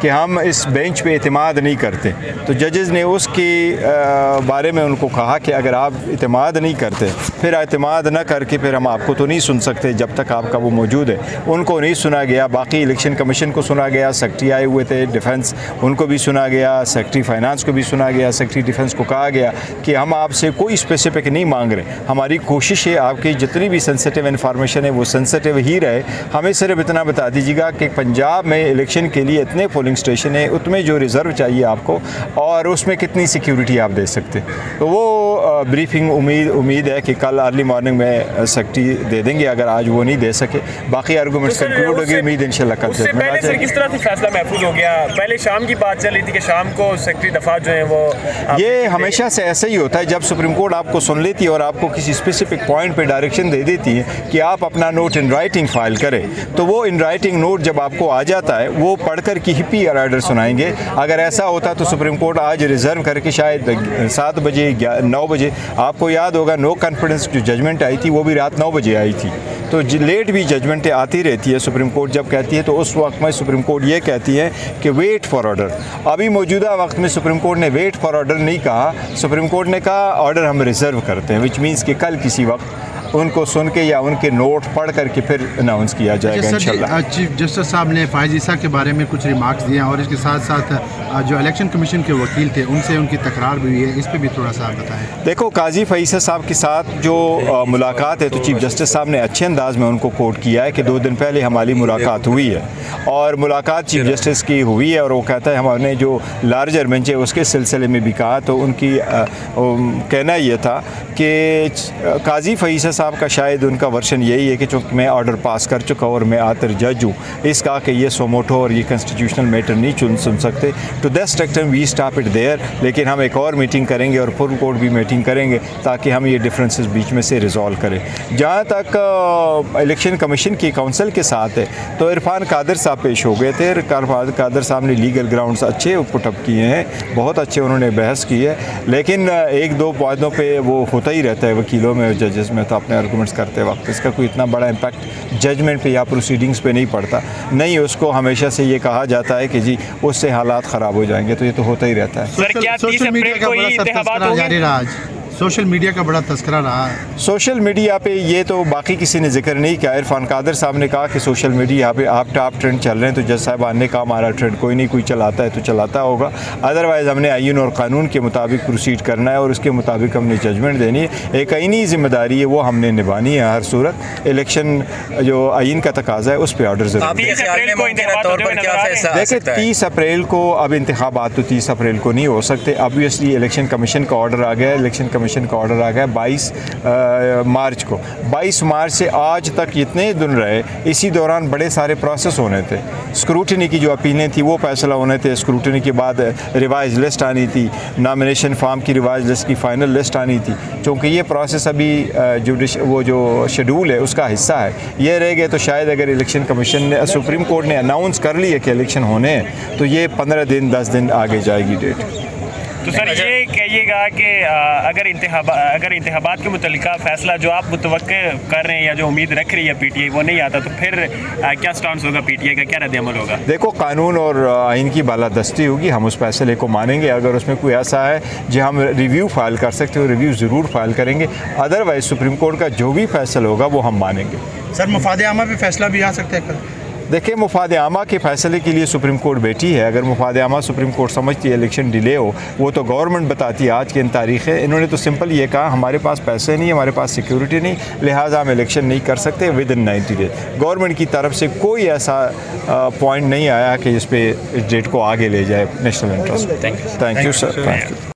कि हम इस बेंच पे एतमाद नहीं करते। तो जजेस ने उसके बारे में उनको कहा कि अगर आप एतमाद नहीं करते फिर एतमाद न करके फिर हम आपको तो नहीं सुन सकते जब तक आपका वो मौजूद है। उनको नहीं सुना गया। बाकी इलेक्शन कमीशन को सुना गया, सेक्रेटरी आए हुए थे डिफेंस, उनको भी सुना गया, सेक्रेटरी फाइनेंस को भी सुना गया, सेक्रेटरी डिफेंस को कहा गया कि हम आपसे कोई स्पेसिफिक नहीं मांग रहे, हमारी कोशिश है आपकी जितनी भी सेंसिटिव इन्फॉर्मेशन है वो सेंसिटिव ही रहे, हमें सिर्फ इतना बता दीजिएगा कि पंजाब में इलेक्शन के लिए इतने पोलिंग स्टेशन है, उतने जो रिज़र्व चाहिए आपको और उसमें कितनी सिक्योरिटी आप दे सकते। तो वो ब्रीफिंग उम्मीद है कि कल अर्ली मॉर्निंग में सेक्रेटरी दे देंगे, अगर आज वो नहीं दे सके बाकी आर्गूमेंट्स कंक्लूड होगी। उम्मीद इंशाल्लाह कल से सर किस तरह से फैसला महफूज हो गया? पहले शाम की बात चल रही थी कि शाम को सेक्रेटरी दफा जो है वो ये हमेशा से ऐसा ही होता है, जब सुप्रीम कोर्ट आपको सुन लेती है और आपको किसी स्पेसिफिक पॉइंट पे डायरेक्शन दे देती है कि आप अपना नोट इन राइटिंग फाइल करें, तो वो इन राइटिंग नोट जब आपको आ जाता है वो पढ़कर की ही पी ऑर्डर सुनाएंगे। अगर ऐसा होता तो सुप्रीम कोर्ट आज रिजर्व करके शायद 7 बजे 9 बजे, आपको याद होगा नो कॉन्फिडेंस जो जजमेंट आई थी वो भी रात 9 बजे आई थी। तो लेट भी जजमेंटें आती रहती है सुप्रीम कोर्ट जब कहती है, तो उस वक्त में सुप्रीम कोर्ट ये कहती है कि वेट फॉर ऑर्डर। अभी मौजूदा वक्त में सुप्रीम कोर्ट ने वेट फॉर ऑर्डर नहीं कहा, सुप्रीम कोर्ट ने कहा ऑर्डर हम रिजर्व करते हैं, विच मीन्स कि कल किसी वक्त उनको सुन के या उनके नोट पढ़ करके फिर अनाउंस किया जाएगा इंशाल्लाह। चीफ जस्टिस साहब ने फायज ईसा के बारे में कुछ रिमार्क्स दिए और इसके साथ साथ जो इलेक्शन कमीशन के वकील थे उनसे उनकी तकरार भी हुई है, इस पर भी थोड़ा सा बताएं। देखो काजी फईसा साहब के साथ जो मुलाकात है तो चीफ जस्टिस साहब ने अच्छे अंदाज में उनको कोट किया है कि 2 दिन पहले हमारी मुलाकात हुई है और मुलाकात चीफ जस्टिस की हुई है और वो कहता है हमने जो लार्जर बेंच है उसके सिलसिले में भी कहा। तो उनकी कहना ये था कि काजी फईसा साहब का शायद उनका वर्शन यही है कि चूँकि मैं ऑर्डर पास कर चुका और मैं आतर जज हूँ, इसका कि ये सोमोटो और ये कॉन्स्टिट्यूशनल मैटर नहीं सुन सकते, to that extent we stop it there. लेकिन हम एक और मीटिंग करेंगे और फुल कोर्ट भी मीटिंग करेंगे ताकि हम ये डिफरेंसेस बीच में से रिजॉल्व करें। जहाँ तक इलेक्शन कमीशन की काउंसिल के साथ है तो इरफान कादर साहब पेश हो गए थे। इरफान कादर साहब ने लीगल ग्राउंड्स अच्छे पुटअप किए हैं, बहुत अच्छे उन्होंने बहस की है, लेकिन 1-2 पॉइंटों पे वो होता ही रहता है वकीलों में और जजेस में, तो अपने आर्गूमेंट्स करते वक्त इसका कोई इतना बड़ा इम्पैक्ट जजमेंट पे या प्रोसीडिंग्स पे नहीं पड़ता। नहीं, उसको हमेशा से ये कहा जाता है कि जी उससे हालात ख़राब हो जाएंगे, तो ये तो होता ही रहता है। सोशल मीडिया का बड़ा तस्करा जारी रहा आज, सोशल मीडिया का बड़ा तस्करा रहा है। सोशल मीडिया पे ये तो बाकी किसी ने जिक्र नहीं किया। इरफान कादर साहब ने कहा कि सोशल मीडिया पे आप टॉप ट्रेंड चल रहे हैं, तो जज साहबान ने कहा हमारा ट्रेंड कोई नहीं, कोई चलाता है तो चलाता होगा, अदरवाइज़ हमने आईन और कानून के मुताबिक प्रोसीड करना है और उसके मुताबिक हमने जजमेंट देनी है। एक आईनी जिम्मेदारी है वो हमने निभानी है हर सूरत। इलेक्शन जो आईन का तकाजा है उस पर ऑर्डर जरूर। देखिए 30 अप्रैल को अब इंतखाबात तो 30 अप्रैल को नहीं हो सकते, ऑब्वियसली इलेक्शन कमीशन का ऑर्डर आ गया, इलेक्शन कमीशन का ऑर्डर आ गया 22 मार्च को। 22 मार्च से आज तक जितने दिन रहे इसी दौरान बड़े सारे प्रोसेस होने थे। स्क्रूटनी की जो अपीलें थी वो फैसला होने थे, स्क्रूटनी के बाद रिवाइज लिस्ट आनी थी, नॉमिनेशन फॉर्म की रिवाइज लिस्ट की फ़ाइनल लिस्ट आनी थी। चूँकि ये प्रोसेस अभी वो जो शेड्यूल है उसका हिस्सा है, ये रह गए, तो शायद अगर इलेक्शन कमीशन ने सुप्रीम कोर्ट ने अनाउंस कर लिया कि इलेक्शन होने हैं तो ये 15 दिन 10 दिन आगे जाएगी डेट। तो सर ये कहिएगा कि अगर इंतखाबात के मुतल्लिका फ़ैसला जो आप मुतवक्के कर रहे हैं या जो उम्मीद रख रही है पीटीआई वो नहीं आता, तो फिर क्या स्टांस होगा, पीटीआई का क्या रद्द-ए-अमल होगा? देखो कानून और आइन की बालादस्ती होगी, हम उस फैसले को मानेंगे। अगर उसमें कोई ऐसा है जो हम रिव्यू फाइल कर सकते हो, रिव्यू ज़रूर फाइल करेंगे, अदरवाइज़ सुप्रीम कोर्ट का जो भी फैसला होगा वो हम मानेंगे। सर मुफाद आमा पे फैसला भी आ सकता है कल? देखिए मुफाद आमा के फ़ैसले के लिए सुप्रीम कोर्ट बैठी है। अगर मुफाद आमा सुप्रीम कोर्ट समझती है इलेक्शन डिले हो, वो तो गवर्नमेंट बताती है आज की इन तारीखें। इन्होंने तो सिंपल ये कहा हमारे पास पैसे नहीं, हमारे पास सिक्योरिटी नहीं, लिहाजा हम इलेक्शन नहीं कर सकते विद इन 90 डेज। गवर्नमेंट की तरफ से कोई ऐसा पॉइंट नहीं आया कि इस पर इस डेट को आगे ले जाए national interest. Thank you sir.